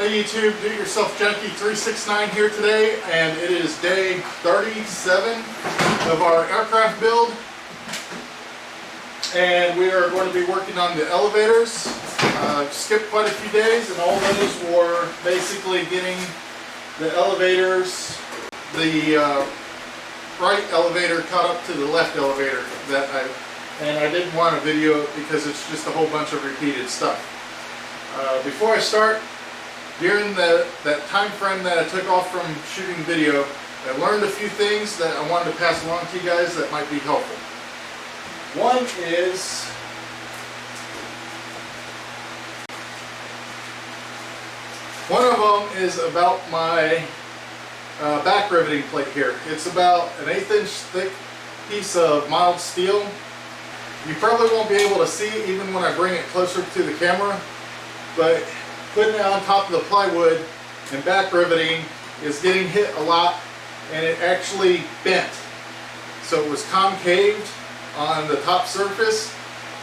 Hey YouTube, Do-It-Yourself Junkie 369 here today, and it is day 37 of our aircraft build, and we are going to be working on the elevators. Skipped quite a few days, and all those were basically getting the elevators, the right elevator caught up to the left elevator and I didn't want to video it because it's just a whole bunch of repeated stuff. Before I start, during that time frame that I took off from shooting video, I learned a few things that I wanted to pass along to you guys that might be helpful. One is about my back riveting plate here. It's about an 1/8 inch thick piece of mild steel. You probably won't be able to see it even when I bring it closer to the camera, but putting it on top of the plywood and back riveting is getting hit a lot, and it actually bent. So it was concaved on the top surface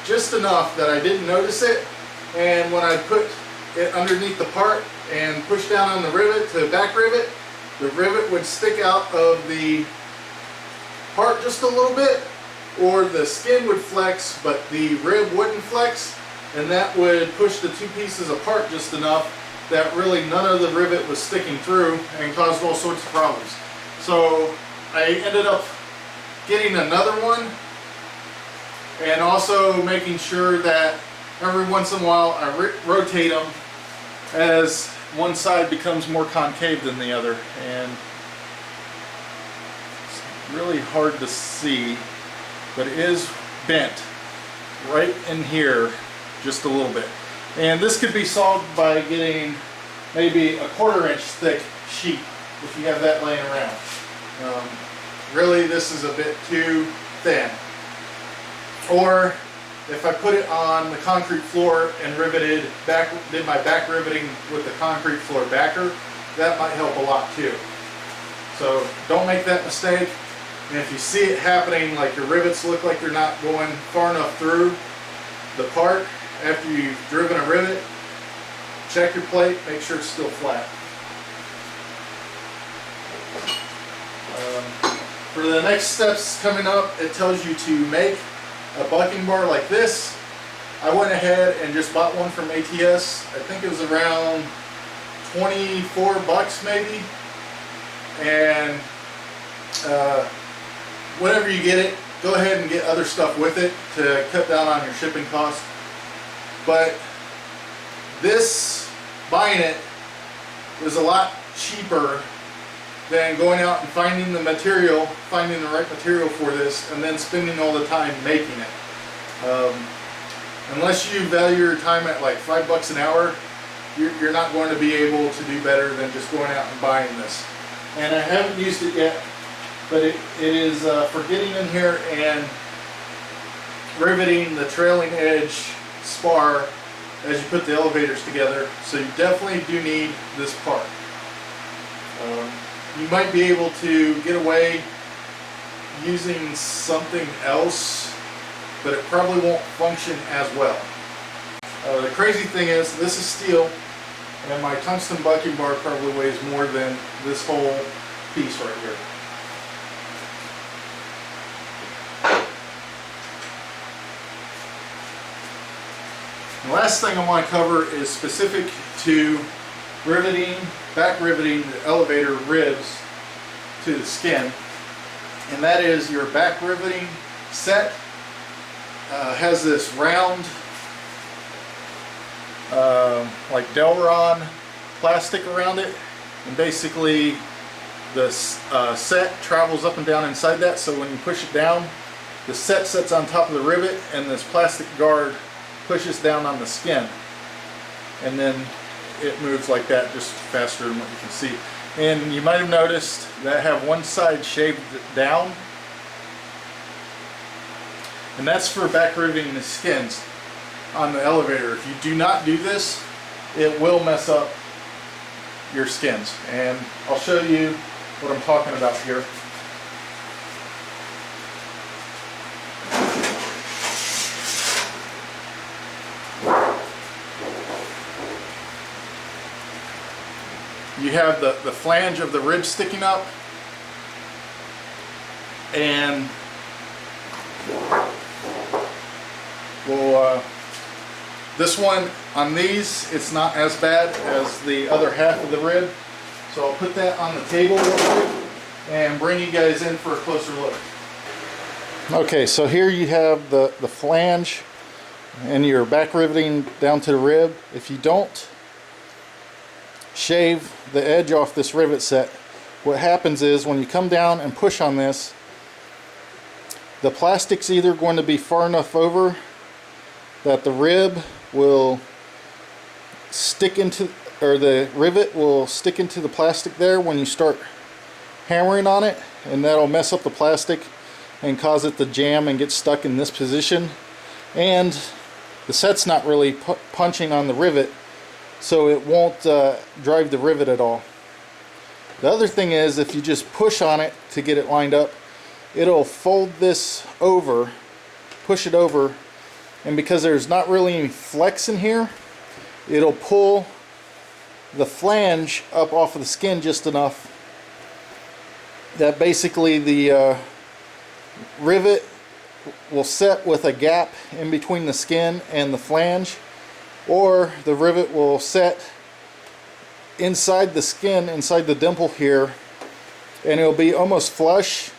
just enough that I didn't notice it, and when I put it underneath the part and push down on the rivet to back rivet, the rivet would stick out of the part just a little bit, or the skin would flex but the rib wouldn't flex, and that would push the two pieces apart just enough that really none of the rivet was sticking through and caused all sorts of problems. So I ended up getting another one, and also making sure that every once in a while I rotate them as one side becomes more concave than the other, and it's really hard to see, but it is bent right in here just a little bit. And this could be solved by getting maybe a 1/4 inch thick sheet if you have that laying around. Really, this is a bit too thin. Or if I put it on the concrete floor and did my back riveting with the concrete floor backer, that might help a lot too. So don't make that mistake. And if you see it happening, like your rivets look like they're not going far enough through the part after you've driven a rivet, check your plate, make sure it's still flat. For the next steps coming up, it tells you to make a bucking bar like this. I went ahead and just bought one from ATS. I think it was around 24 bucks maybe. And whenever you get it, go ahead and get other stuff with it to cut down on your shipping cost. But buying it was a lot cheaper than going out and finding the right material for this, and then spending all the time making it. Unless you value your time at like $5 an hour, you're not going to be able to do better than just going out and buying this. And I haven't used it yet, but it is for getting in here and riveting the trailing edge spar as you put the elevators together. So you definitely do need this part. You might be able to get away using something else, but it probably won't function as well. The crazy thing is, this is steel, and my tungsten bucking bar probably weighs more than this whole piece right here. The last thing I want to cover is specific to back riveting the elevator ribs to the skin, and that is your back riveting set has this round like Delron plastic around it, and basically the set travels up and down inside that, so when you push it down, the set sits on top of the rivet, and this plastic guard pushes down on the skin, and then it moves like that, just faster than what you can see. And you might have noticed that I have one side shaved down, and that's for back riveting the skins on the elevator. If you do not do this, it will mess up your skins, and I'll show you what I'm talking about here. you have the flange of the rib sticking up, and well, this one on these, it's not as bad as the other half of the rib. So I'll put that on the table real quick and bring you guys in for a closer look. Okay, so here you have the flange and your back riveting down to the rib. If you don't shave the edge off this rivet set, what happens is when you come down and push on this, the plastic's either going to be far enough over that the rib will stick into, or the rivet will stick into the plastic there when you start hammering on it, and that'll mess up the plastic and cause it to jam and get stuck in this position. And the set's not really punching on the rivet, so it won't drive the rivet at all. The other thing is, if you just push on it to get it lined up, it'll fold this over, push it over, and because there's not really any flex in here, it'll pull the flange up off of the skin just enough that basically the rivet will set with a gap in between the skin and the flange, or the rivet will set inside the skin, inside the dimple here, and it'll be almost flush,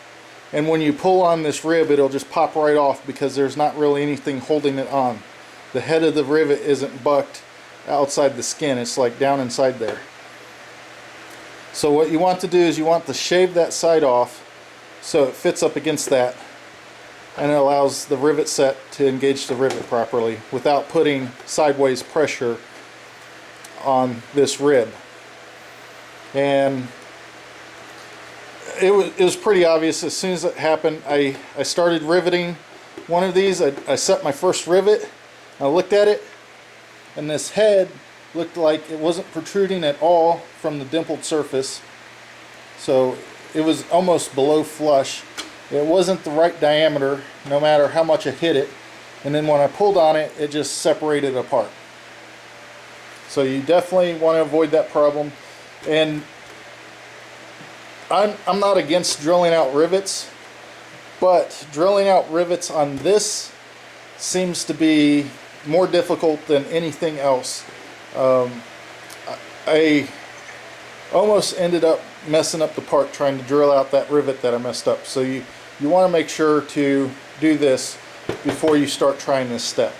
and when you pull on this rib, it'll just pop right off because there's not really anything holding it on. The head of the rivet isn't bucked outside the skin, it's like down inside there. So what you want to do is you want to shave that side off so it fits up against that, and it allows the rivet set to engage the rivet properly without putting sideways pressure on this rib. And it was pretty obvious as soon as it happened. I started riveting one of these. I set my first rivet, I looked at it, and this head looked like it wasn't protruding at all from the dimpled surface, so it was almost below flush. It wasn't the right diameter no matter how much I hit it, and then when I pulled on it, it just separated apart. So you definitely want to avoid that problem. And I'm not against drilling out rivets, but drilling out rivets on this seems to be more difficult than anything else. I almost ended up messing up the part trying to drill out that rivet that I messed up. So you want to make sure to do this before you start trying this step.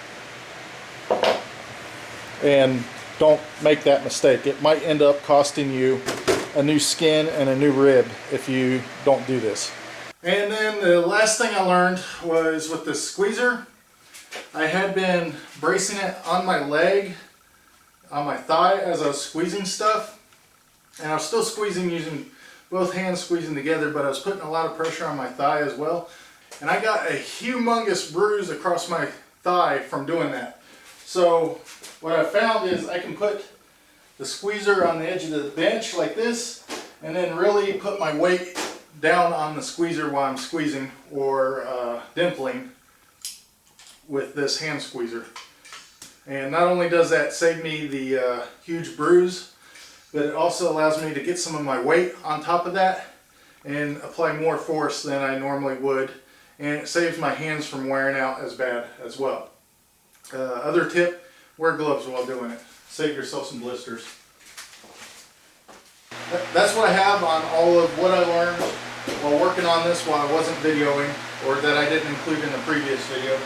And don't make that mistake. It might end up costing you a new skin and a new rib if you don't do this. And then the last thing I learned was with this squeezer. I had been bracing it on my leg, on my thigh as I was squeezing stuff, and I was still squeezing using both hands squeezing together, but I was putting a lot of pressure on my thigh as well, and I got a humongous bruise across my thigh from doing that. So what I found is I can put the squeezer on the edge of the bench like this, and then really put my weight down on the squeezer while I'm squeezing or dimpling with this hand squeezer. And not only does that save me the huge bruise, but it also allows me to get some of my weight on top of that and apply more force than I normally would, and it saves my hands from wearing out as bad as well. Other tip, wear gloves while doing it. Save yourself some blisters. That's what I have on all of what I learned while working on this while I wasn't videoing, or that I didn't include in the previous video.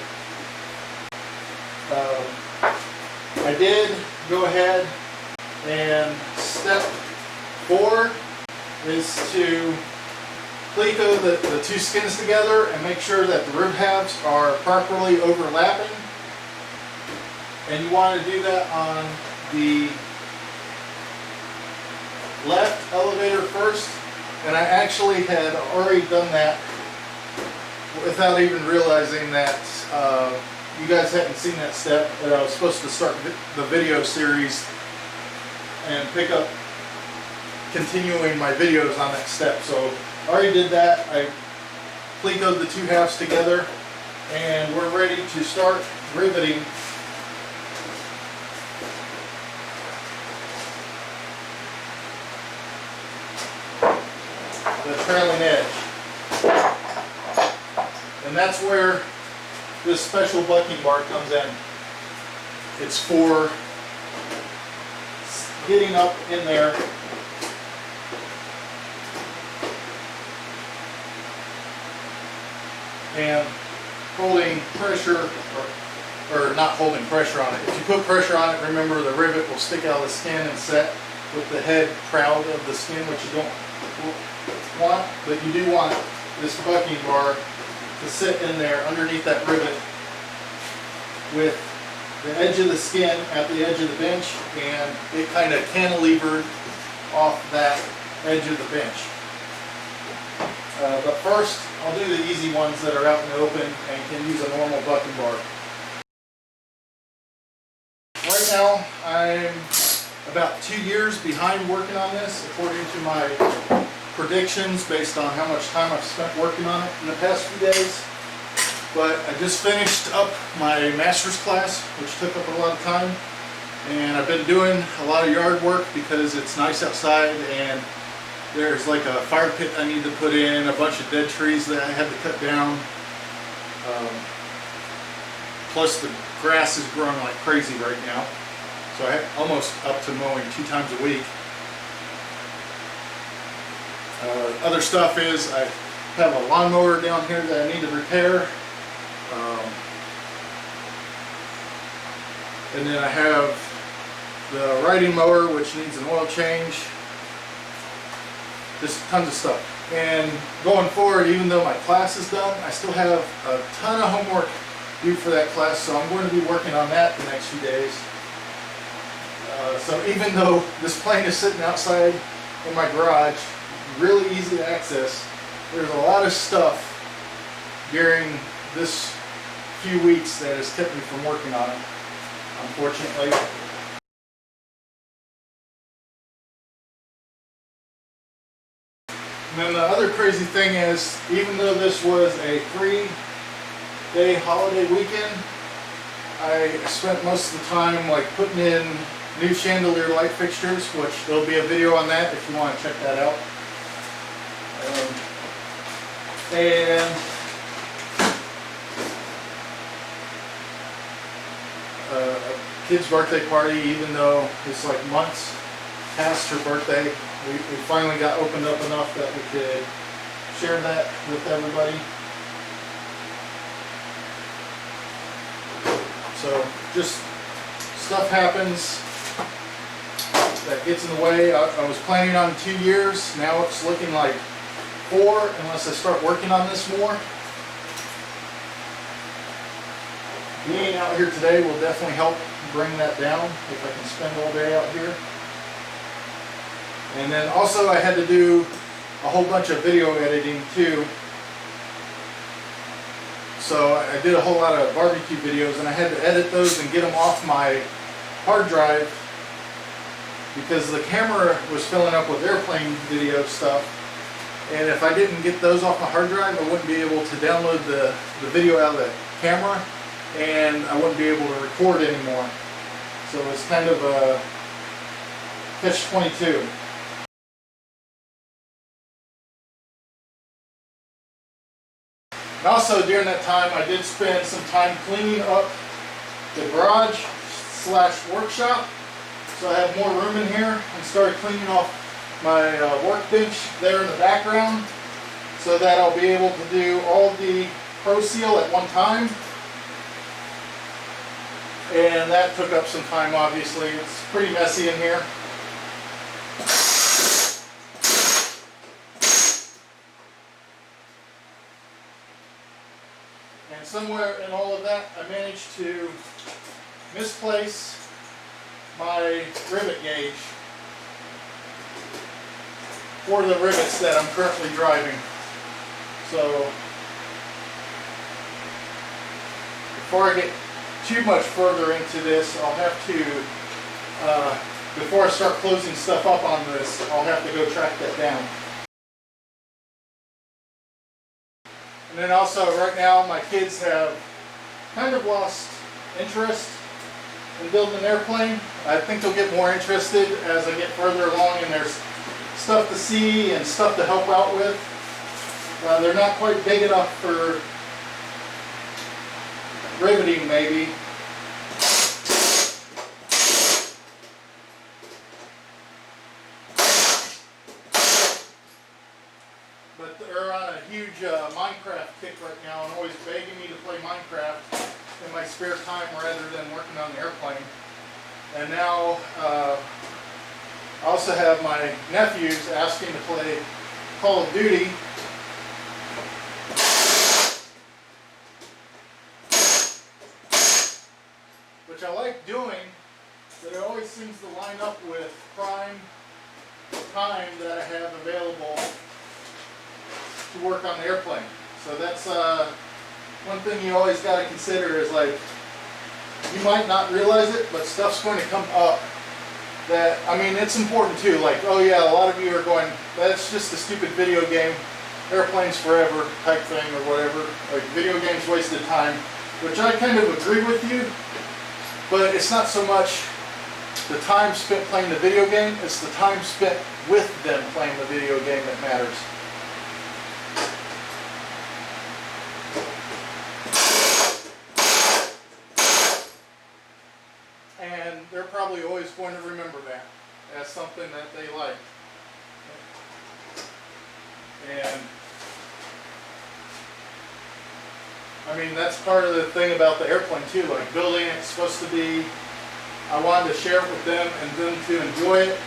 I did go ahead and step 4 is to plico the two skins together and make sure that the rib halves are properly overlapping. And you want to do that on the left elevator first, and I actually had already done that without even realizing that you guys hadn't seen that step, that I was supposed to start the video series and pick up continuing my videos on that step. So I already did that. I plicoed the two halves together, and we're ready to start riveting. the trailing edge. And that's where this special bucking bar comes in. It's for getting up in there and holding pressure, or not holding pressure on it. If you put pressure on it, remember the rivet will stick out of the skin and set with the head proud of the skin, which you don't want, but you do want this bucking bar to sit in there underneath that rivet with the edge of the skin at the edge of the bench, and it kind of cantilevered off that edge of the bench. But first, I'll do the easy ones that are out in the open and can use a normal bucking bar. Right now, I'm about 2 years behind working on this, according to my predictions based on how much time I've spent working on it in the past few days. But I just finished up my master's class, which took up a lot of time, and I've been doing a lot of yard work because it's nice outside, and there's like a fire pit I need to put in, a bunch of dead trees that I had to cut down. Plus the grass is growing like crazy right now, so I'm almost up to mowing 2 times a week. Other stuff is I have a lawnmower down here that I need to repair. And then I have the riding mower, which needs an oil change. Just tons of stuff. And going forward, even though my class is done, I still have a ton of homework due for that class, so I'm going to be working on that the next few days. So even though this plane is sitting outside in my garage, really easy to access, there's a lot of stuff during this few weeks that has kept me from working on it, unfortunately. And then the other crazy thing is, even though this was a 3-day holiday weekend, I spent most of the time like putting in new chandelier light fixtures, which there'll be a video on that if you want to check that out. And a kid's birthday party, even though it's like months past her birthday, we finally got opened up enough that we could share that with everybody. So just stuff happens that gets in the way. I was planning on 2 years. Now it's looking like 4 unless I start working on this more. Being out here today will definitely help bring that down if I can spend all day out here. And then also I had to do a whole bunch of video editing too. So I did a whole lot of barbecue videos, and I had to edit those and get them off my hard drive because the camera was filling up with airplane video stuff. And if I didn't get those off my hard drive, I wouldn't be able to download the video out of the camera, and I wouldn't be able to record anymore. So it's kind of a catch-22. And also during that time, I did spend some time cleaning up the garage / workshop. So I have more room in here, and started cleaning off my workbench there in the background so that I'll be able to do all the Pro Seal at one time. And that took up some time, obviously. It's pretty messy in here. And somewhere in all of that, I managed to misplace my rivet gauge for the rivets that I'm currently driving. So before I get too much further into this, I'll have to, before I start closing stuff up on this, I'll have to go track that down. And then also right now my kids have kind of lost interest in building an airplane. I think they'll get more interested as I get further along in their stuff to see and stuff to help out with. They're not quite big enough for riveting maybe. But they're on a huge Minecraft kick right now and always begging me to play Minecraft in my spare time rather than working on the airplane. And now I also have my nephews asking to play Call of Duty. Which I like doing, but it always seems to line up with prime time that I have available to work on the airplane. So that's one thing you always got to consider is, like, you might not realize it, but stuff's going to come up that, I mean, it's important too. Like, oh yeah, a lot of you are going, that's just a stupid video game, airplanes forever type thing or whatever, like video games wasted time, which I kind of agree with you, but it's not so much the time spent playing the video game, it's the time spent with them playing the video game that matters. And they're probably always going to remember that as something that they like. And I mean, that's part of the thing about the airplane too, like building it's supposed to be, I wanted to share it with them and them to enjoy it.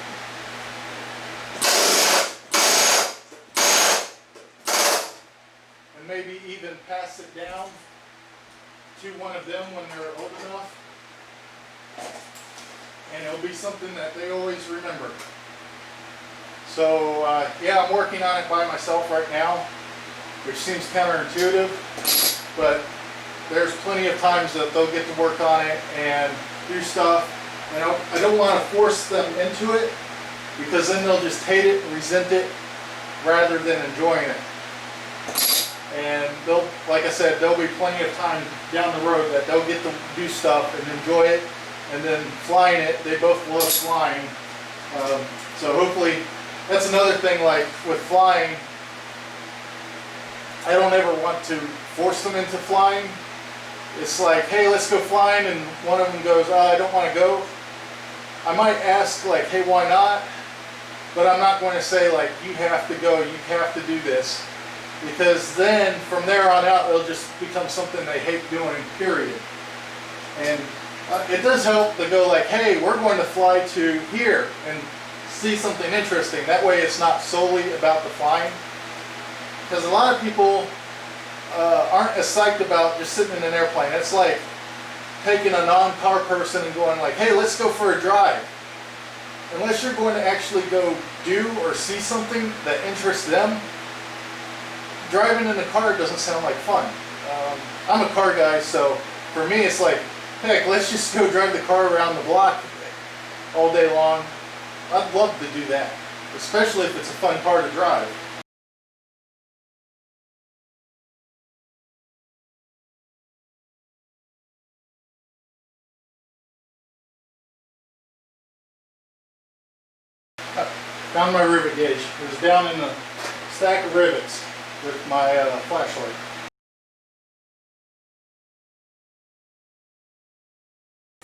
And maybe even pass it down to one of them when they're old enough. And it'll be something that they always remember. So yeah, I'm working on it by myself right now, which seems counterintuitive, but there's plenty of times that they'll get to work on it and do stuff. And I don't want to force them into it, because then they'll just hate it and resent it rather than enjoying it. And they'll, like I said, there'll be plenty of time down the road that they'll get to do stuff and enjoy it. And then flying it, they both love flying. So hopefully, that's another thing, like with flying, I don't ever want to force them into flying. It's like, hey, let's go flying, and one of them goes, oh, I don't want to go. I might ask, like, hey, why not? But I'm not going to say, like, you have to go, you have to do this. Because then, from there on out, it'll just become something they hate doing, period. And it does help to go like, hey, we're going to fly to here and see something interesting. That way it's not solely about the flying. Because a lot of people aren't as psyched about just sitting in an airplane. It's like taking a non-car person and going like, hey, let's go for a drive. Unless you're going to actually go do or see something that interests them, driving in a car doesn't sound like fun. I'm a car guy, so for me it's like, heck, let's just go drive the car around the block all day long. I'd love to do that, especially if it's a fun car to drive. Found my rivet gauge. It was down in the stack of rivets with my flashlight.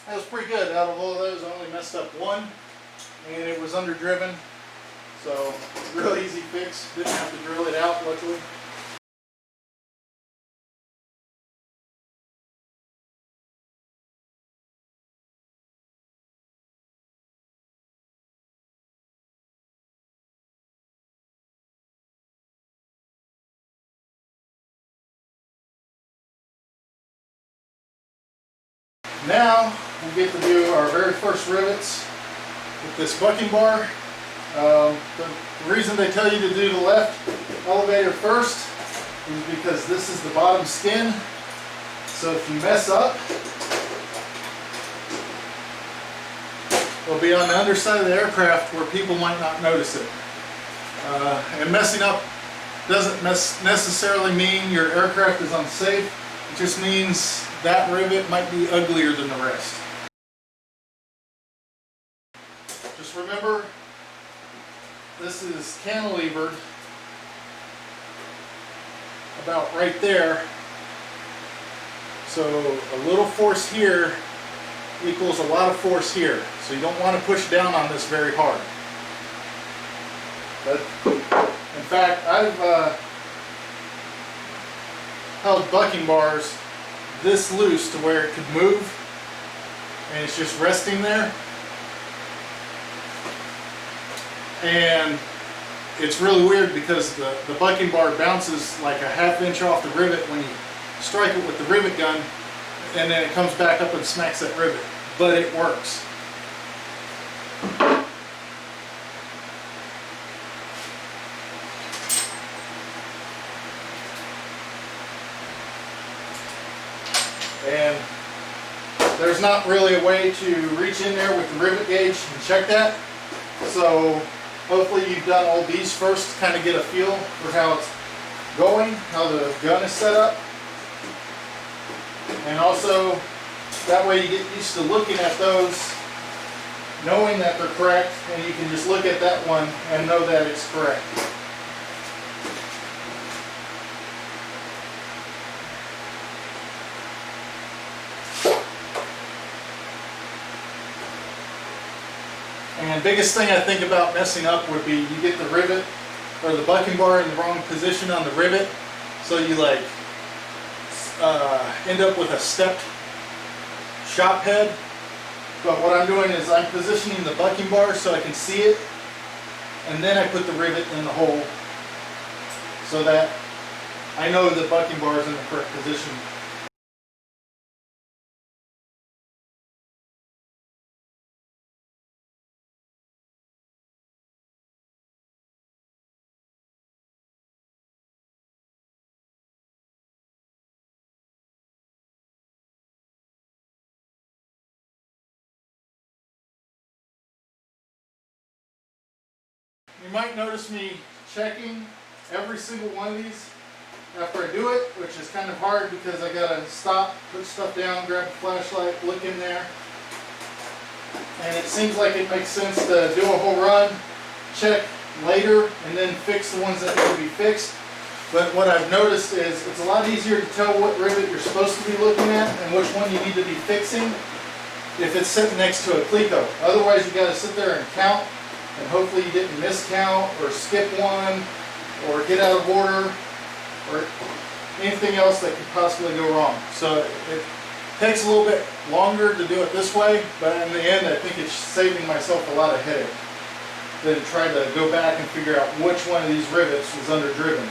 That was pretty good. Out of all of those, I only messed up one, and it was underdriven. So, real easy fix. Didn't have to drill it out, luckily. Now, we get to do our very first rivets with this bucking bar. The reason they tell you to do the left elevator first is because this is the bottom skin. So if you mess up, it'll be on the underside of the aircraft where people might not notice it. And messing up doesn't necessarily mean your aircraft is unsafe. It just means that rivet might be uglier than the rest. Just remember this is cantilevered about right there. So a little force here equals a lot of force here. So you don't want to push down on this very hard. But in fact, I've held bucking bars this loose to where it could move, and it's just resting there. And it's really weird because the bucking bar bounces like a ½ inch off the rivet when you strike it with the rivet gun, and then it comes back up and smacks that rivet. But it works. And there's not really a way to reach in there with the rivet gauge and check that. So hopefully you've done all these first to kind of get a feel for how it's going, how the gun is set up. And also that way you get used to looking at those, knowing that they're correct, and you can just look at that one and know that it's correct. And biggest thing I think about messing up would be you get the rivet or the bucking bar in the wrong position on the rivet, so you like end up with a stepped shop head. But what I'm doing is I'm positioning the bucking bar so I can see it, and then I put the rivet in the hole so that I know the bucking bar is in the correct position. You might notice me checking every single one of these after I do it, which is kind of hard because I gotta stop, put stuff down, grab a flashlight, look in there. And it seems like it makes sense to do a whole run, check later, and then fix the ones that need to be fixed. But what I've noticed is it's a lot easier to tell what rivet you're supposed to be looking at and which one you need to be fixing if it's sitting next to a cleco. Otherwise you gotta sit there and count, and hopefully you didn't miscount or skip one or get out of order or anything else that could possibly go wrong. So it takes a little bit longer to do it this way, but in the end I think it's saving myself a lot of headache than try to go back and figure out which one of these rivets was underdriven.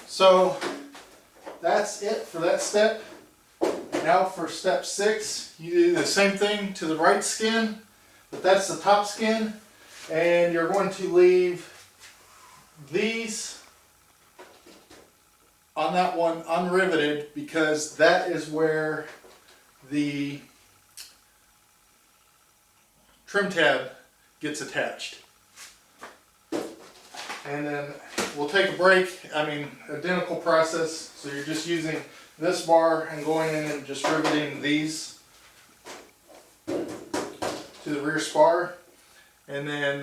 So that's it for that step. Now for step 6, you do the same thing to the right skin, but that's the top skin, and you're going to leave these on that one unriveted because that is where the trim tab gets attached. And then we'll take a break. I mean, identical process. So you're just using this bar and going in and just riveting these to the rear spar. And then,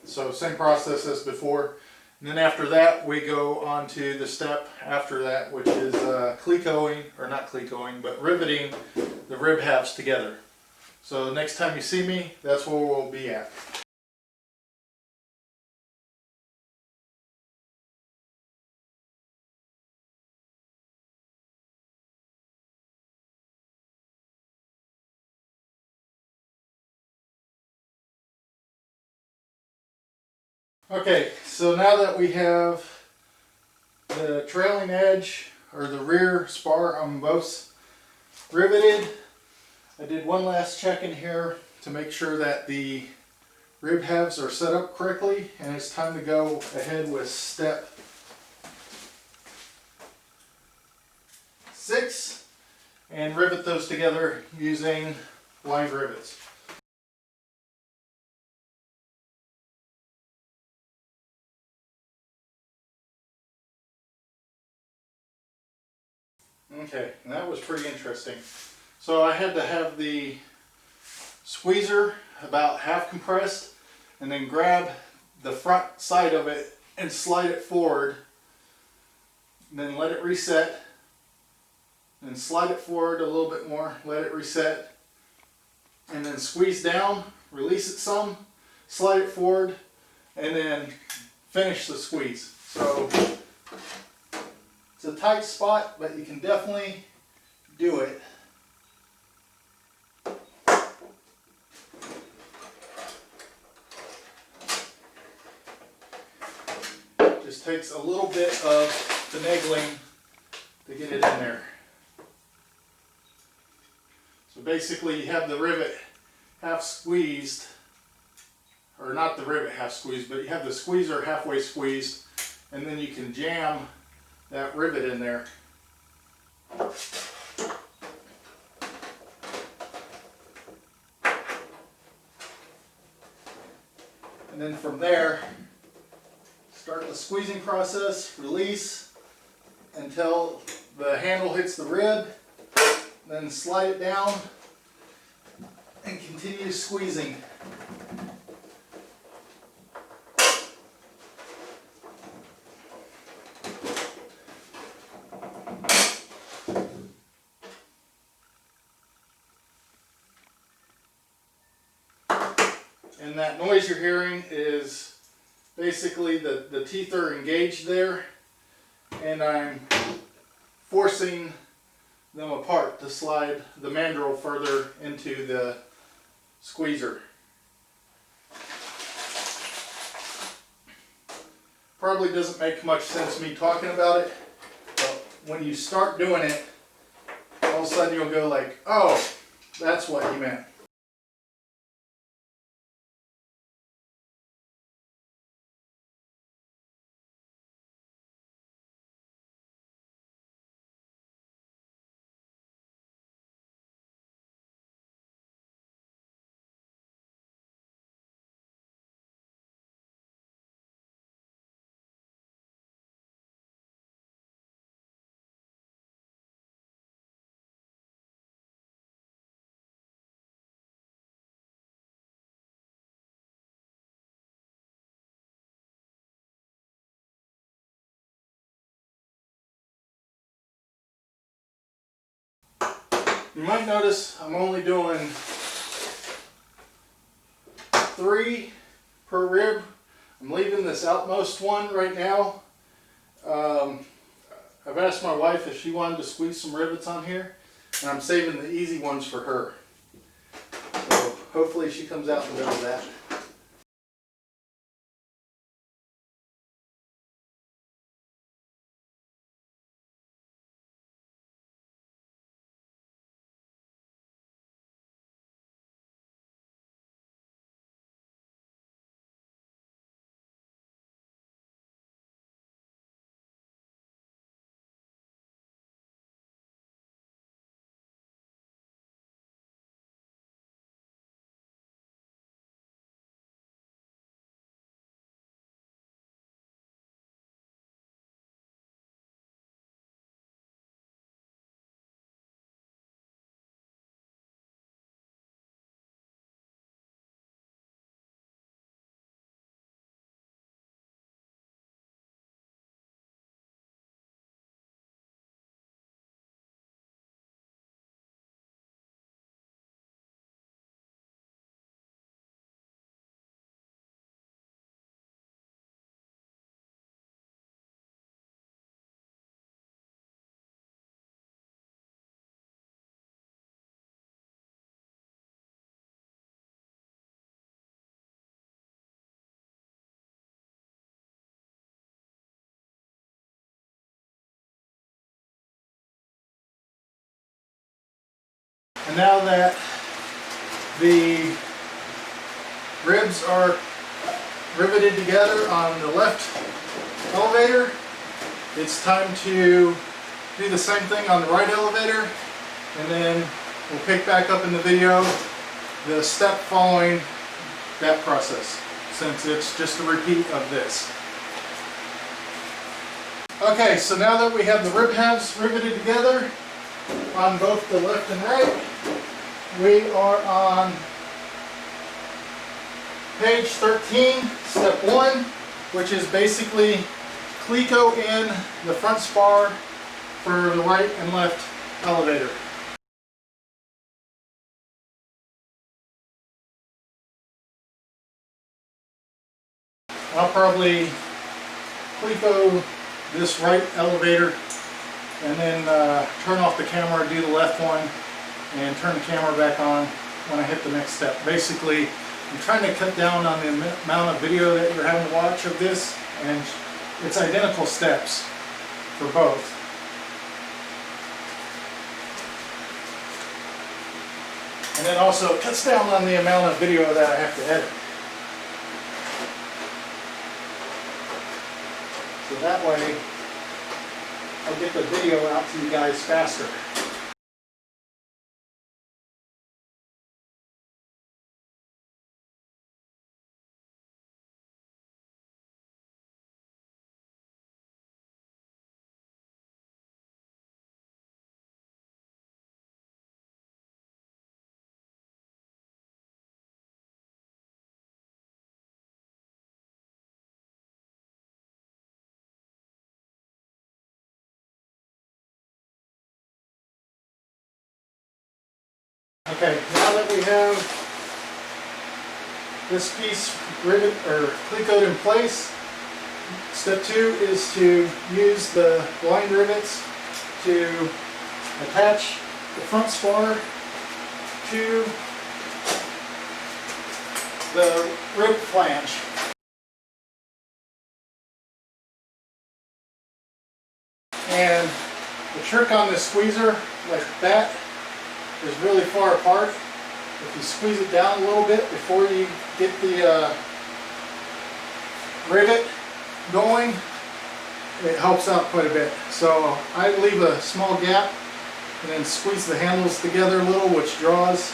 so same process as before. And then after that, we go on to the step after that, which is clecoing, or not clecoing, but riveting the rib halves together. So next time you see me, that's where we'll be at. Okay, so now that we have the trailing edge or the rear spar on both riveted, I did one last check in here to make sure that the rib halves are set up correctly, and it's time to go ahead with step 6 and rivet those together using blind rivets. Okay, and that was pretty interesting. So I had to have the squeezer about half compressed and then grab the front side of it and slide it forward, and then let it reset, and slide it forward a little bit more, let it reset, and then squeeze down, release it some, slide it forward, and then finish the squeeze. So it's a tight spot, but you can definitely do it. Just takes a little bit of finagling to get it in there. So basically you have the rivet half squeezed, or not the rivet half squeezed, but you have the squeezer halfway squeezed, and then you can jam that rivet in there. And then from there, start the squeezing process, release until the handle hits the rib, then slide it down and continue squeezing. And that noise you're hearing is basically the teeth are engaged there, and I'm forcing them apart to slide the mandrel further into the squeezer. Probably doesn't make much sense me talking about it, but when you start doing it, all of a sudden you'll go like, oh, that's what he meant. You might notice I'm only doing 3 per rib. I'm leaving this outmost one right now. I've asked my wife if she wanted to squeeze some rivets on here, and I'm saving the easy ones for her. So hopefully she comes out and does that. And now that the ribs are riveted together on the left elevator. It's time to do the same thing on the right elevator, and then we'll pick back up in the video the step following that process, since it's just a repeat of this. Okay, so now that we have the rib halves riveted together on both the left and right, we are on page 13, step 1, which is basically cleco in the front spar for the right and left elevator. I'll probably cleco this right elevator and then turn off the camera, do the left one, and turn the camera back on when I hit the next step. Basically, I'm trying to cut down on the amount of video that you're having to watch of this, and it's identical steps for both. And then also it cuts down on the amount of video that I have to edit. So that way I'll get the video out to you guys faster. Okay, now that we have this piece rivet or clecoed in place, step 2 is to use the blind rivets to attach the front spar to the rib flange. And the trick on this squeezer, like that, is really far apart. If you squeeze it down a little bit before you get the rivet going, it helps out quite a bit. So I leave a small gap and then squeeze the handles together a little, which draws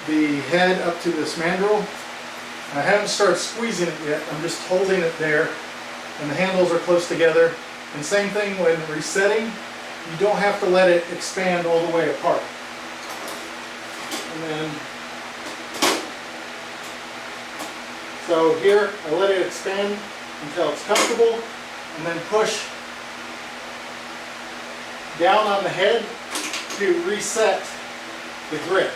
the head up to this mandrel. I haven't started squeezing it yet, I'm just holding it there, and the handles are close together. And same thing when resetting, you don't have to let it expand all the way apart. And then, so here I let it expand until it's comfortable, and then push down on the head to reset the grip.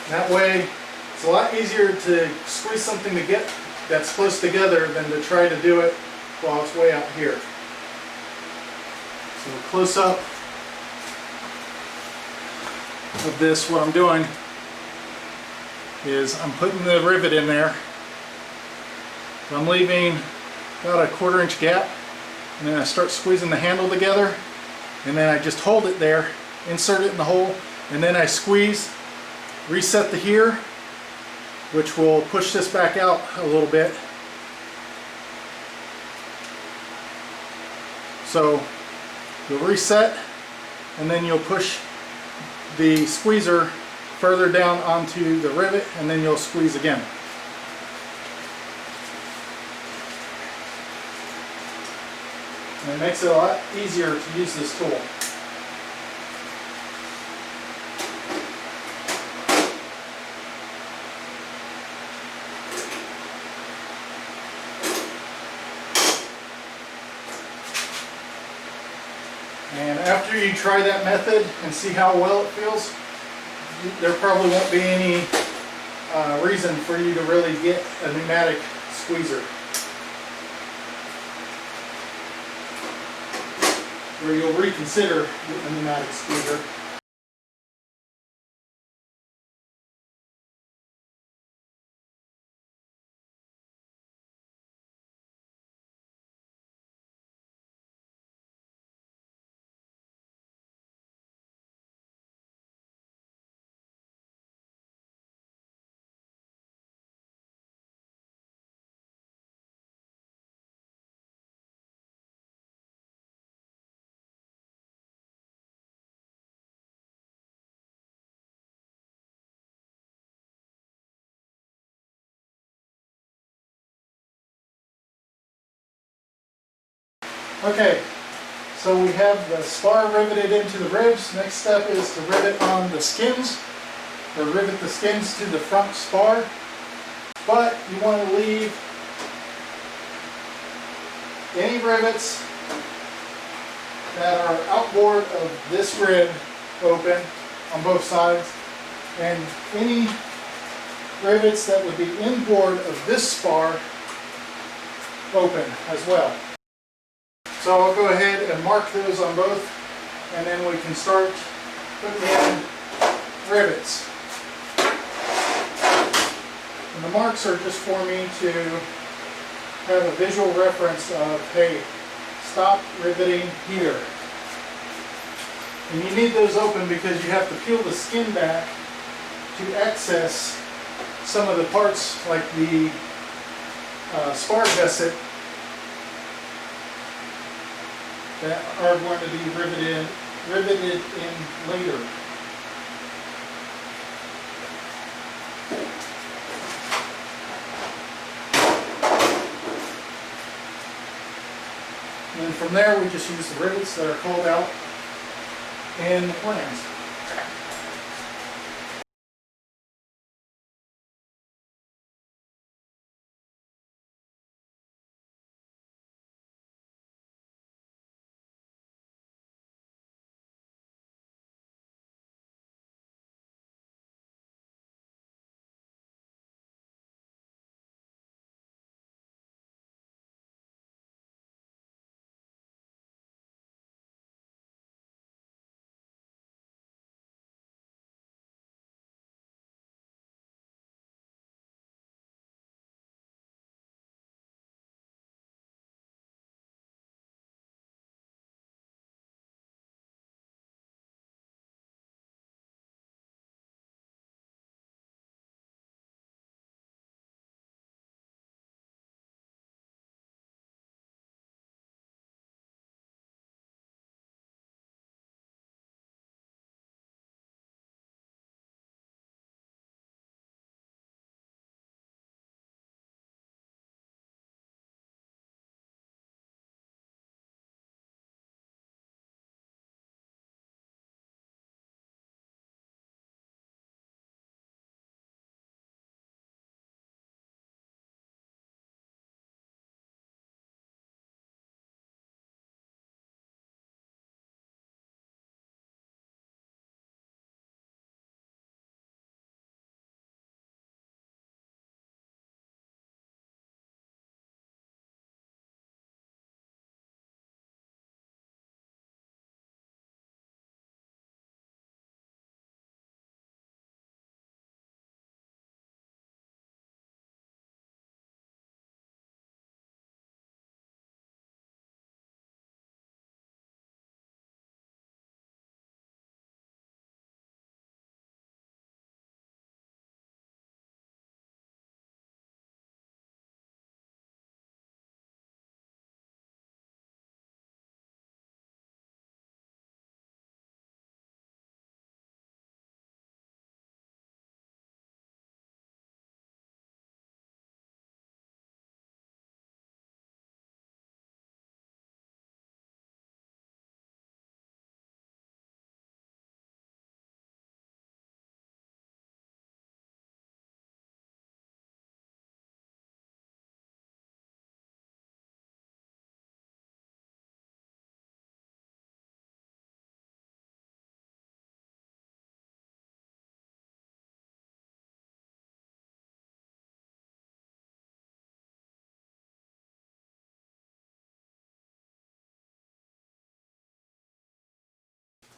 That way it's a lot easier to squeeze something to get that's close together than to try to do it while it's way out here. So close up of this, what I'm doing is I'm putting the rivet in there. So I'm leaving about a 1/4 inch gap, and then I start squeezing the handle together, and then I just hold it there, insert it in the hole, and then I squeeze, reset the here, which will push this back out a little bit. So you'll reset, and then you'll push the squeezer further down onto the rivet, and then you'll squeeze again. And it makes it a lot easier to use this tool. And after you try that method and see how well it feels, there probably won't be any reason for you to really get a pneumatic squeezer, where you'll reconsider a pneumatic squeezer. Okay, so we have the spar riveted into the ribs. Next step is to rivet on the skins, or rivet the skins to the front spar. But you want to leave any rivets that are outboard of this rib open on both sides, and any rivets that would be inboard of this spar open as well. So I'll go ahead and mark those on both, and then we can start putting in rivets. And the marks are just for me to have a visual reference of, hey, stop riveting here. And you need those open because you have to peel the skin back to access some of the parts like the spar gusset that are going to be riveted in later. And from there we just use the rivets that are called out in the plans.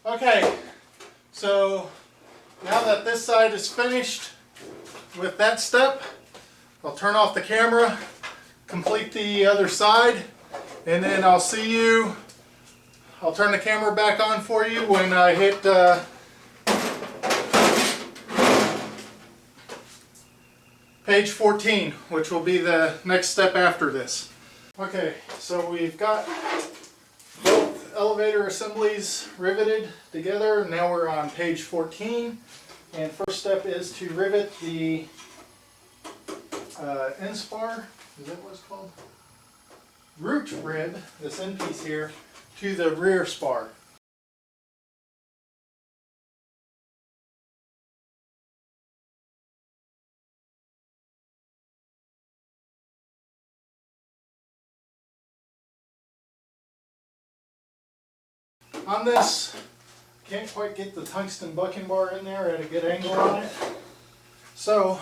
Okay, so now that this side is finished with that step, I'll turn off the camera, complete the other side, and then I'll see you. I'll turn the camera back on for you when I hit page 14, which will be the next step after this. Okay, so we've got both elevator assemblies riveted together. Now we're on page 14, and first step is to rivet the end spar. Is that what it's called? root rib, this end piece here, to the rear spar. On this, can't quite get the tungsten bucking bar in there at a good angle on it. So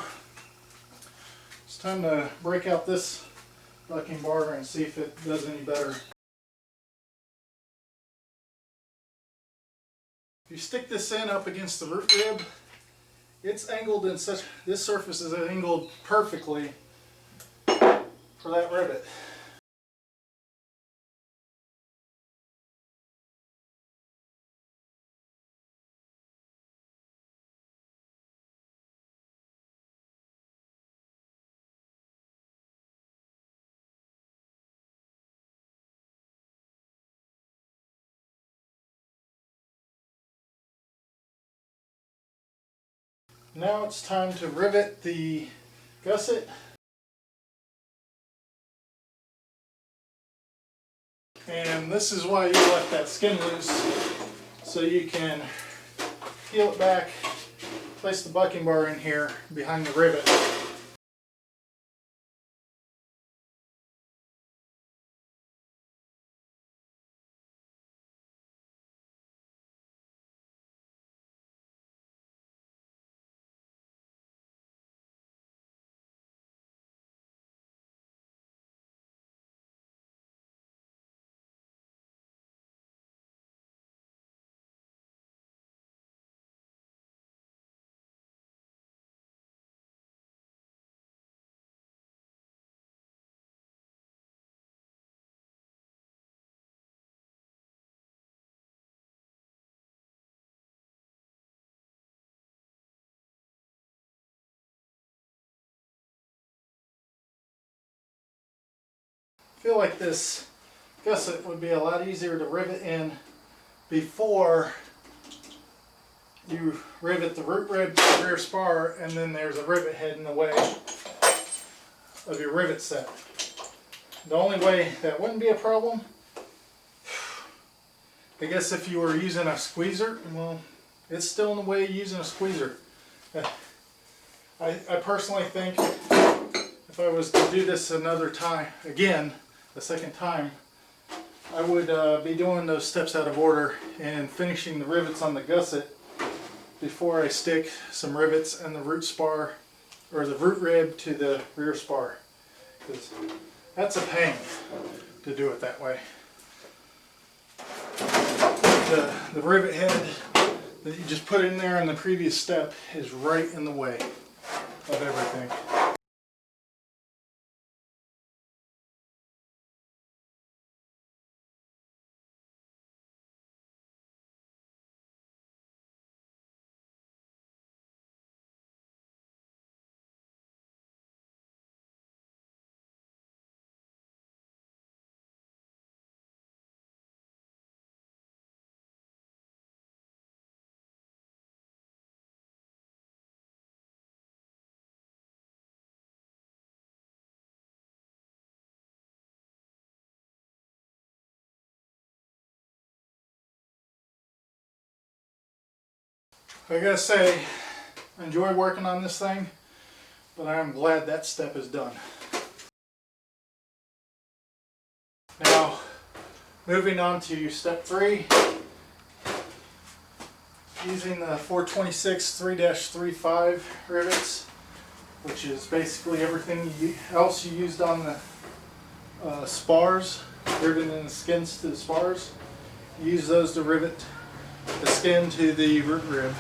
it's time to break out this bucking bar and see if it does any better. If you stick this in up against the root rib, it's angled in such, this surface is angled perfectly for that rivet. Now it's time to rivet the gusset. And this is why you left that skin loose, so you can peel it back, place the bucking bar in here behind the rivet. I feel like this gusset would be a lot easier to rivet in before you rivet the root rib to the rear spar, and then there's a rivet head in the way of your rivet set. The only way that wouldn't be a problem, I guess if you were using a squeezer, well, it's still in the way of using a squeezer. I personally think if I was to do this another time, again, the second time, I would be doing those steps out of order and finishing the rivets on the gusset before I stick some rivets in the root spar or the root rib to the rear spar, because that's a pain to do it that way. The rivet head that you just put in there in the previous step is right in the way of everything. I gotta say, I enjoy working on this thing, but I'm glad that step is done. Now, moving on to step 3, using the 426 3-35 rivets, which is basically everything else you used on the spars, riveting the skins to the spars. Use those to rivet the skin to the root rib.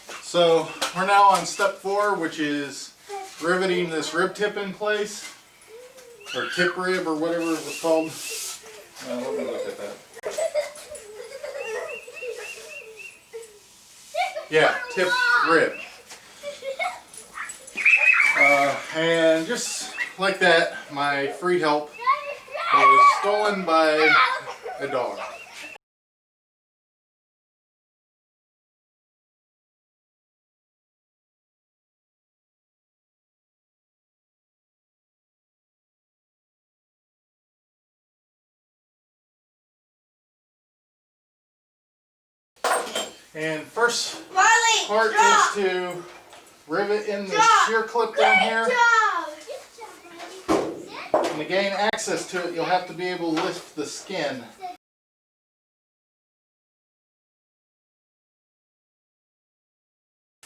So we're now on step 4, which is riveting this rib tip in place, or tip rib, or whatever it was called. Let me look at that. Yeah, tip rib. And just like that, my free help was stolen by a dog. And first part is to rivet in the shear clip down here. And to gain access to it, you'll have to be able to lift the skin.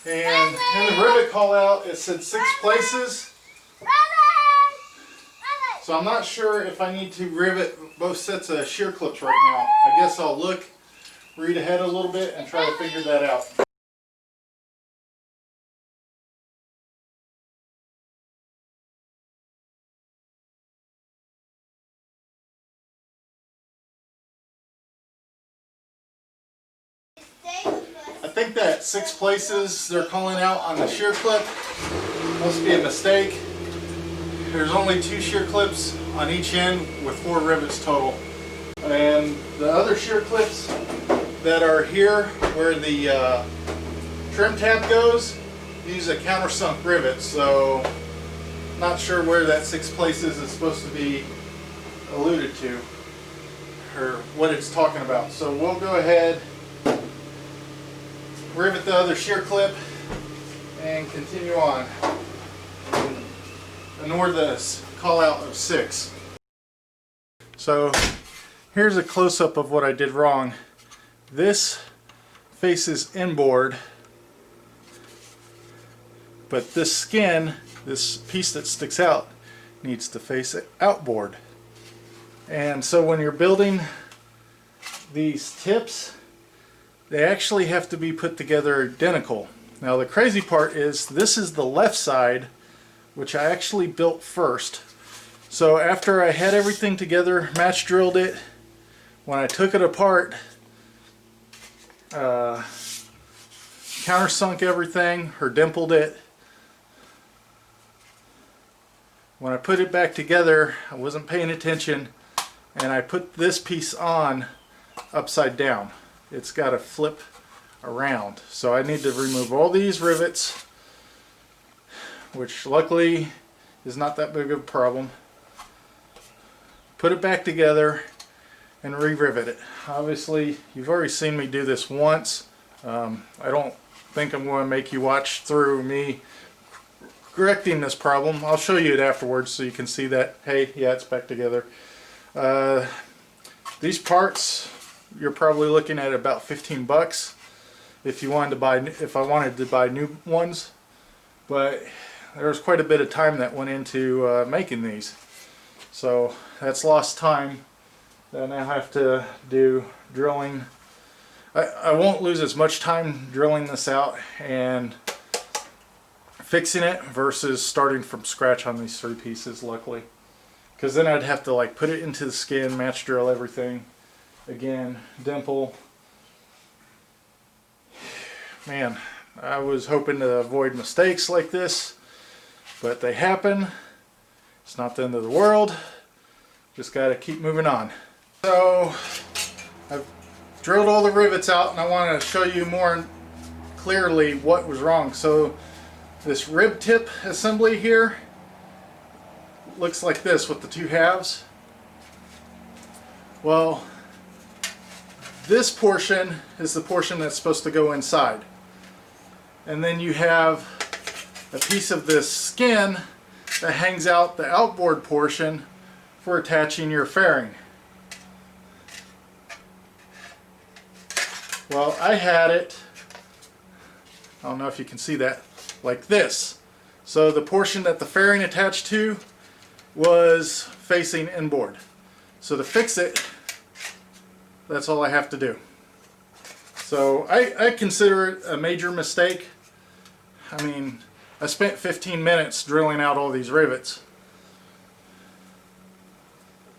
And in the rivet call out, it said 6 places. So I'm not sure if I need to rivet both sets of shear clips right now. I guess I'll look, read ahead a little bit, and try to figure that out. I think that 6 places they're calling out on the shear clip must be a mistake. There's only 2 shear clips on each end with 4 rivets total. And the other shear clips that are here where the trim tab goes use a countersunk rivet, so not sure where that 6 places is supposed to be alluded to or what it's talking about. So we'll go ahead, rivet the other shear clip, and continue on. Ignore this call out of 6. So here's a close-up of what I did wrong. This faces inboard, but this skin, this piece that sticks out, needs to face outboard. And so when you're building these tips, they actually have to be put together identical. Now the crazy part is this is the left side, which I actually built first. So after I had everything together, match drilled it, when I took it apart, countersunk everything, or dimpled it. When I put it back together, I wasn't paying attention, and I put this piece on upside down. It's got to flip around. So I need to remove all these rivets, which luckily is not that big of a problem. Put it back together and re-rivet it. Obviously, you've already seen me do this once. I don't think I'm going to make you watch through me correcting this problem. I'll show you it afterwards so you can see that, hey, yeah, it's back together. These parts, you're probably looking at about 15 bucks if you wanted to buy, if I wanted to buy new ones. But there was quite a bit of time that went into making these. So that's lost time that I now have to do drilling. I won't lose as much time drilling this out and fixing it versus starting from scratch on these 3 pieces, luckily. Because then I'd have to like put it into the skin, match drill everything again, dimple. Man, I was hoping to avoid mistakes like this, but they happen. It's not the end of the world. Just got to keep moving on. So I've drilled all the rivets out, and I want to show you more clearly what was wrong. So this rib tip assembly here looks like this with the 2 halves. Well, this portion is the portion that's supposed to go inside. And then you have a piece of this skin that hangs out the outboard portion for attaching your fairing. Well, I had it, I don't know if you can see that, like this. So the portion that the fairing attached to was facing inboard. So to fix it, that's all I have to do. So I consider it a major mistake. I mean, I spent 15 minutes drilling out all these rivets.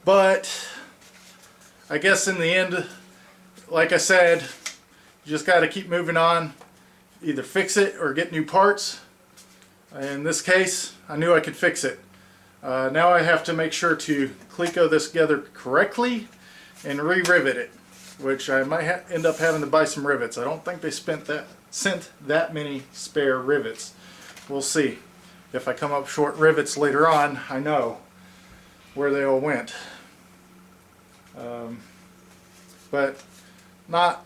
But I guess in the end, like I said, you just got to keep moving on. Either fix it or get new parts. In this case, I knew I could fix it. Now I have to make sure to cleco this together correctly and re-rivet it, which I might end up having to buy some rivets. I don't think they sent that many spare rivets. We'll see. If I come up short rivets later on, I know where they all went. But not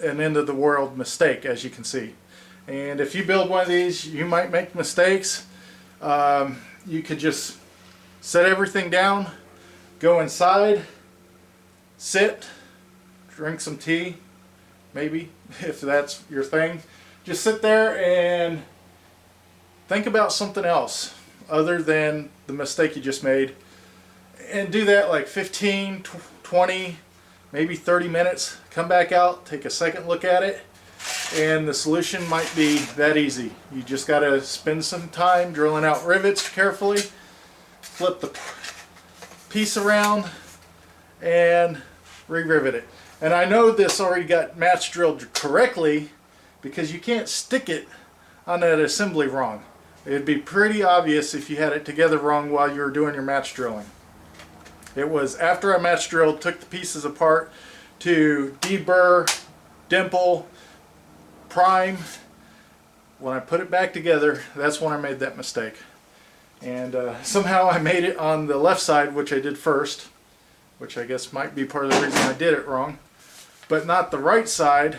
an end of the world mistake, as you can see. And if you build one of these, you might make mistakes. You could just set everything down, go inside, sit, drink some tea, maybe, if that's your thing. Just sit there and think about something else other than the mistake you just made. And do that like 15, 20, maybe 30 minutes. Come back out, take a second look at it, and the solution might be that easy. You just got to spend some time drilling out rivets carefully, flip the piece around, and re-rivet it. And I know this already got match drilled correctly because you can't stick it on that assembly wrong. It'd be pretty obvious if you had it together wrong while you were doing your match drilling. It was after I match drilled, took the pieces apart to deburr, dimple, prime. When I put it back together, that's when I made that mistake. And somehow I made it on the left side, which I did first, which I guess might be part of the reason I did it wrong, but not the right side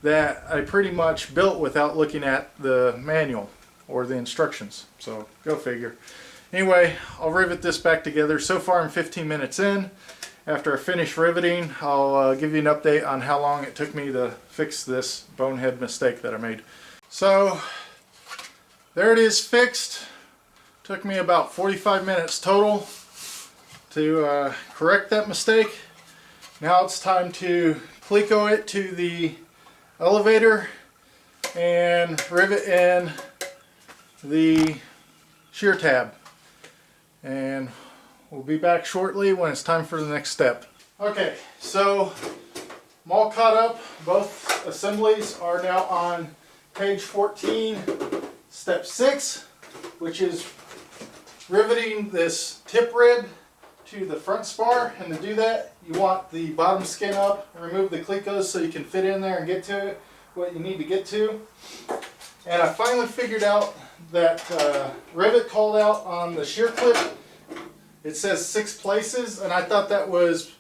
that I pretty much built without looking at the manual or the instructions. So go figure. Anyway, I'll rivet this back together. So far I'm 15 minutes in. After I finish riveting, I'll give you an update on how long it took me to fix this bonehead mistake that I made. So there it is, fixed. Took me about 45 minutes total to correct that mistake. Now it's time to cleco it to the elevator and rivet in the shear tab. And we'll be back shortly when it's time for the next step. Okay, so I'm all caught up. Both assemblies are now on page 14, step 6, which is riveting this tip rib to the front spar. And to do that, you want the bottom skin up, remove the clecos so you can fit in there and get to it, what you need to get to. And I finally figured out that rivet called out on the shear clip. It says 6 places, and I thought that was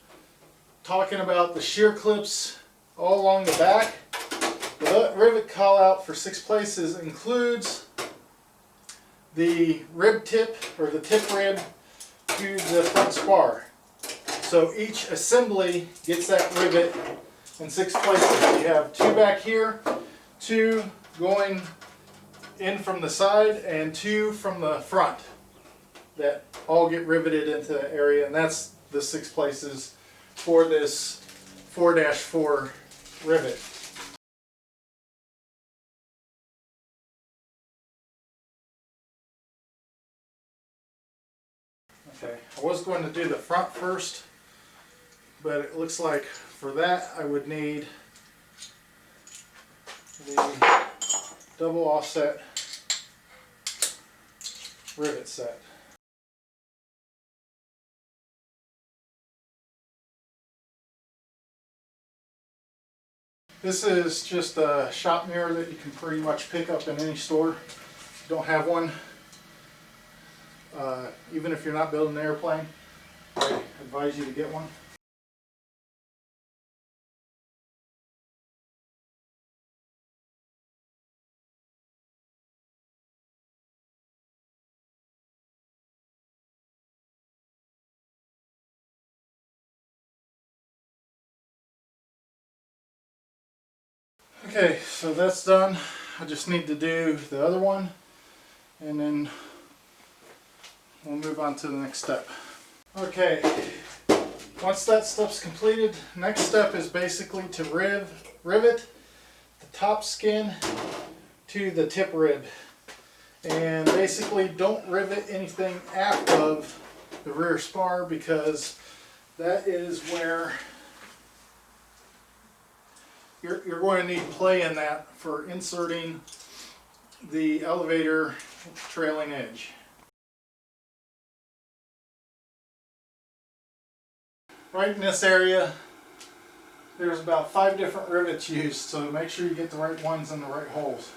talking about the shear clips all along the back. The rivet call out for 6 places includes the rib tip, or the tip rib, to the front spar. So each assembly gets that rivet in 6 places. You have 2 back here, 2 going in from the side, and 2 from the front that all get riveted into the area, and that's the 6 places for this 4-4 rivet. Okay, I was going to do the front first, but it looks like for that I would need the double offset rivet set. This is just a shop mirror that you can pretty much pick up in any store. If you don't have one, even if you're not building an airplane, I advise you to get one. Okay, so that's done. I just need to do the other one, and then we'll move on to the next step. Okay, Once that stuff's completed, next step is basically to rivet the top skin to the tip rib. And basically don't rivet anything aft of the rear spar, because that is where you're going to need play in that for inserting the elevator trailing edge. Right in this area, there's about 5 different rivets used, so make sure you get the right ones in the right holes.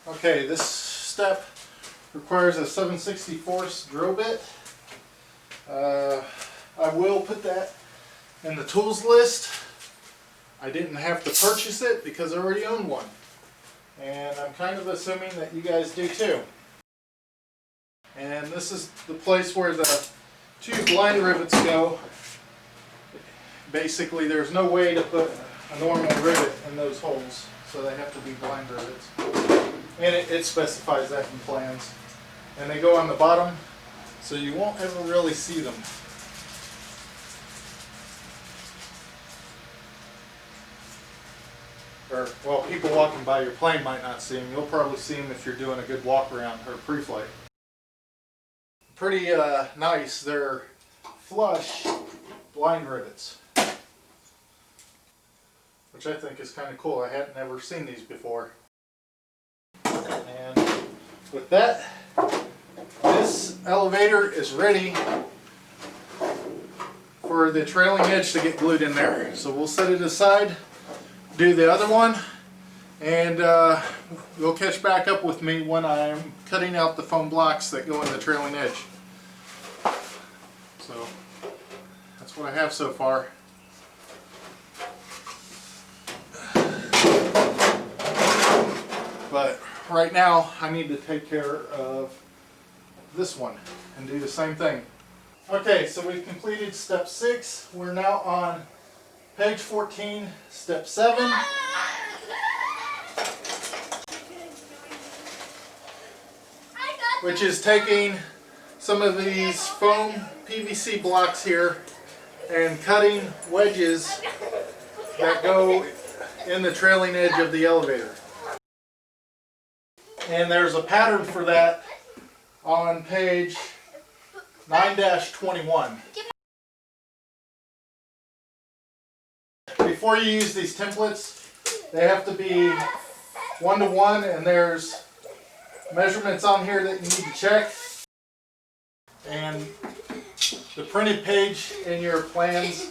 Okay, this step requires a 7/64 drill bit. I will put that in the tools list. I didn't have to purchase it because I already own one. And I'm kind of assuming that you guys do too. And this is the place where the 2 blind rivets go. Basically, there's no way to put a normal rivet in those holes, so they have to be blind rivets. And it specifies that in plans. And they go on the bottom, so you won't ever really see them. Or, well, people walking by your plane might not see them. You'll probably see them if you're doing a good walk around or pre-flight. Pretty nice. They're flush blind rivets, which I think is kind of cool. I hadn't ever seen these before. And with that, this elevator is ready for the trailing edge to get glued in there. So we'll set it aside, do the other one, and you'll catch back up with me when I'm cutting out the foam blocks that go in the trailing edge. So that's what I have so far. But right now I need to take care of this one and do the same thing. Okay, so we've completed step 6. We're now on page 14, step 7. Which is taking some of these foam PVC blocks here and cutting wedges that go in the trailing edge of the elevator. And there's a pattern for that on page 9-21. Before you use these templates, they have to be 1-to-1, and there's measurements on here that you need to check. And the printed page in your plans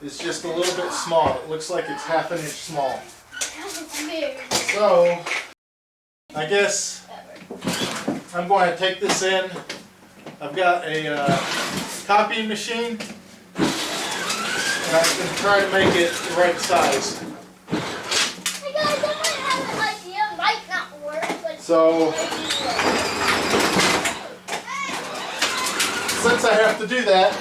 is just a little bit small. It looks like it's ½ inch small. So I guess I'm going to take this in. I've got a copying machine, and I'm going to try to make it the right size. Hey guys, I might have an idea. It might not work, but So since I have to do that,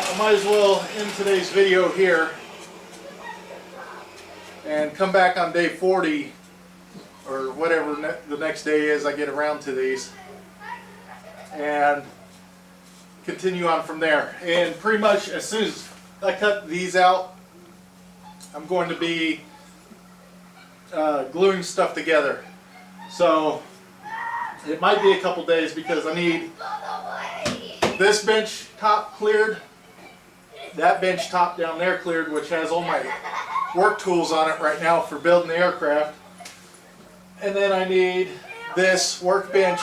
I might as well end today's video here and come back on day 40 or whatever the next day is I get around to these and continue on from there. And pretty much as soon as I cut these out, I'm going to be gluing stuff together. So it might be a couple days because I need this bench top cleared, that bench top down there cleared, which has all my work tools on it right now for building the aircraft. And then I need this workbench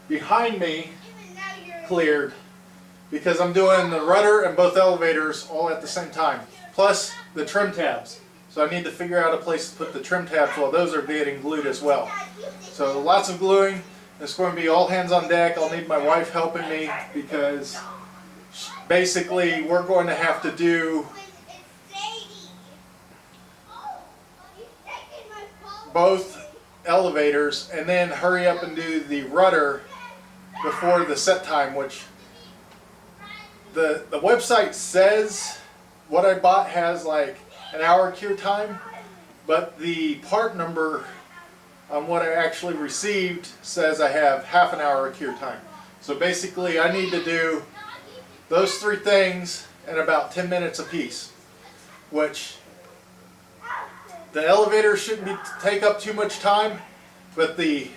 behind me cleared because I'm doing the rudder and both elevators all at the same time, plus the trim tabs. So I need to figure out a place to put the trim tabs while those are getting glued as well. So lots of gluing. It's going to be all hands on deck. I'll need my wife helping me because basically we're going to have to do both elevators and then hurry up and do the rudder before the set time, which the website says what I bought has like an hour cure time, but the part number on what I actually received says I have ½ an hour cure time. So basically I need to do those 3 things in about 10 minutes apiece, which the elevator shouldn't take up too much time, but the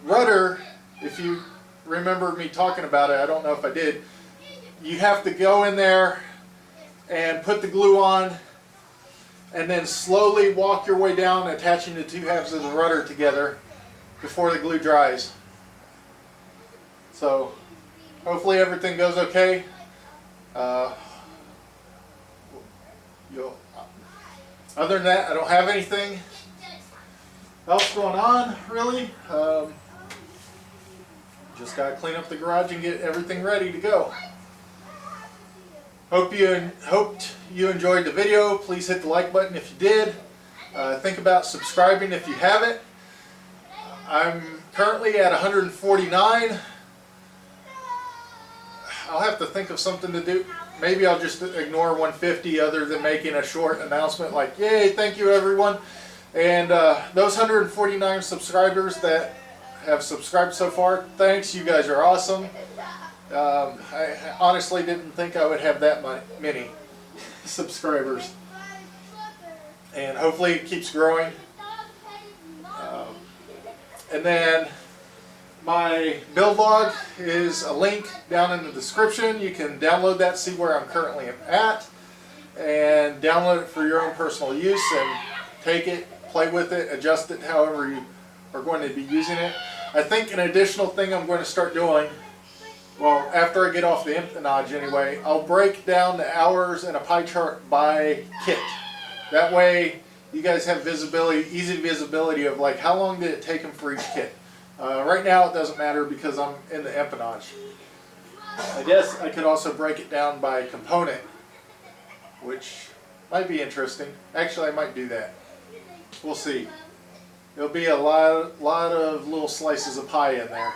rudder, if you remember me talking about it, I don't know if I did, you have to go in there and put the glue on and then slowly walk your way down, attaching the 2 halves of the rudder together before the glue dries. So hopefully everything goes okay. Other than that, I don't have anything else going on really. Just got to clean up the garage and get everything ready to go. Hoped you enjoyed the video. Please hit the like button if you did. Think about subscribing if you haven't. I'm currently at 149. I'll have to think of something to do. Maybe I'll just ignore 150 other than making a short announcement like, yay, thank you everyone. And those 149 subscribers that have subscribed so far, thanks, you guys are awesome. I honestly didn't think I would have that many subscribers. And hopefully it keeps growing. And then my build log is a link down in the description. You can download that, see where I'm currently at, and download it for your own personal use and take it, play with it, adjust it however you are going to be using it. I think an additional thing I'm going to start doing, well, after I get off the empennage anyway, I'll break down the hours in a pie chart by kit. That way you guys have visibility, easy visibility of like how long did it take them for each kit. Right now it doesn't matter because I'm in the empennage. I guess I could also break it down by component, which might be interesting. Actually, I might do that. We'll see. There'll be a lot of little slices of pie in there.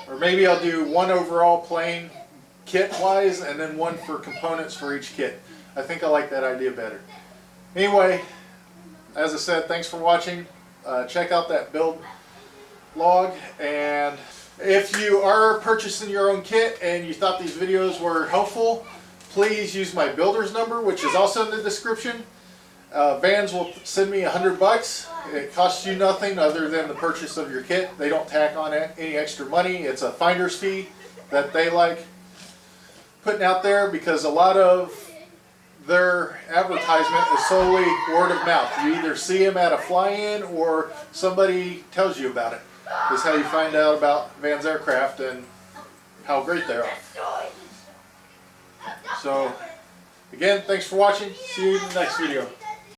Or maybe I'll do one overall plain kit-wise and then one for components for each kit. I think I like that idea better. Anyway, as I said, thanks for watching. check out that build log. And if you are purchasing your own kit and you thought these videos were helpful, please use my builder's number, which is also in the description. Vans will send me $100. It costs you nothing other than the purchase of your kit. They don't tack on any extra money. It's a finder's fee that they like putting out there, because a lot of their advertisement is solely word of mouth. You either see them at a fly-in or somebody tells you about it. This is how you find out about Vans aircraft and how great they are. So, again, thanks for watching. See you in the next video.